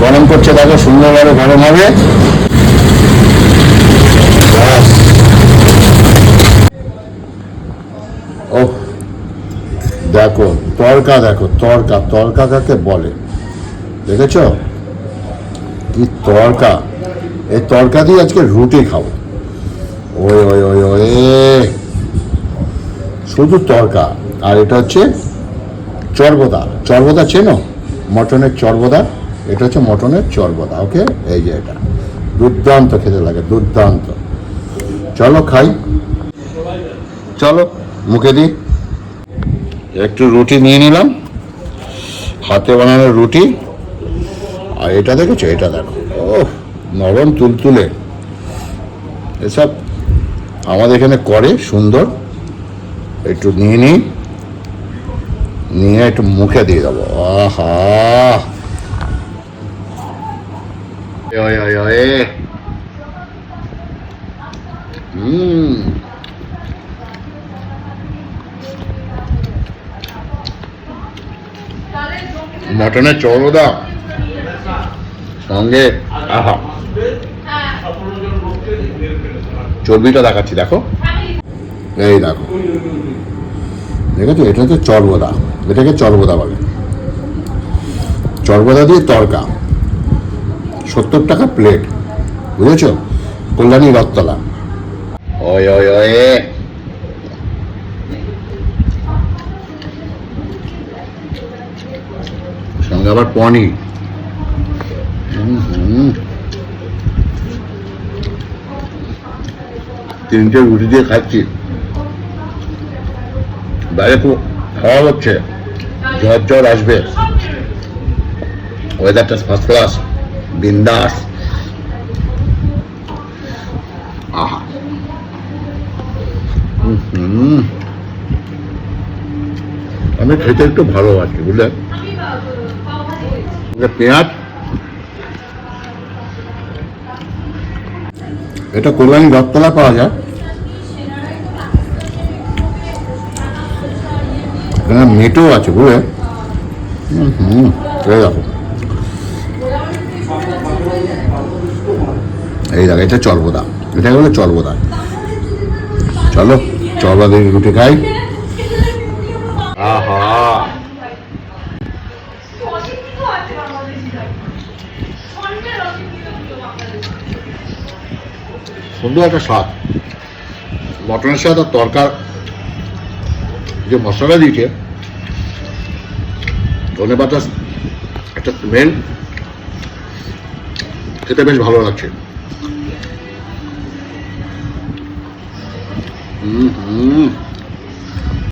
গরম করছে, দেখো সুন্দরভাবে গরম হবে। ও দেখো তড়কা, দেখো তড়কা, তড়কা কাকে বলে দেখেছ? কি তড়কা! এই তড়কা দিয়ে আজকে রুটি খাবো। ওই ওই ওই ওই শুধু তড়কা। আর এটা হচ্ছে চর্বদা। চর্বদা চেনো? মটনের চর্বদা। এটা হচ্ছে মটনের চর্বদা। ওকে, এই যে এটা দুর্দান্ত খেতে লাগে, দুর্দান্ত। চলো খাই, চলো মুখে দিই। একটু রুটি নিয়ে নিলাম, হাতে বানানো রুটি। আর এটা দেখেছো? এটা দেখো, ও নরম তুলতুলে। এসব আমাদের এখানে করে সুন্দর। একটু নিয়ে নিই, নিয়ে একটু মুখে দিয়ে দেবো। আহা, মটনের চর্বদা সঙ্গে, আহা। চর্বিটা দেখাচ্ছি, দেখো, এই দেখো, দেখেছো? এটা হচ্ছে চর্বদা, এটাকে চর্বদা বলে। চর্বদা দিয়ে তড়কা, 70 টাকা প্লেট, বুঝেছো? কল্যাণী রথতলা। ওই ওই ওই সঙ্গে আবার পনির। তিনটে রুটি দিয়ে খাচ্ছি। বাইরে খুব হাওয়া হচ্ছে, ঝড় ঝড় আসবে, ওয়েদারটা ফার্স্ট ক্লাস, বিন্দাস। আহা, আমি খেতে একটু ভালোবাসি, বুঝলে? পেঁয়াজ, এটা কল্যাণী রথতলা পাওয়া যায়। এখানে মেটেও আছে, বুঝলে? এই দেখো, এই দেখো, এটা চর্বদা, এটা হলো চর্বদা। চলো চর্বদা দিয়ে রুটি খাই। আহা, সুন্দর একটা স্বাদ। মটনের স্বাদ আর তরকার যে মশলা দিয়েছে, ধনেপাতা একটা স্মেল, খেতে বেশ ভালো লাগছে। হুম হুম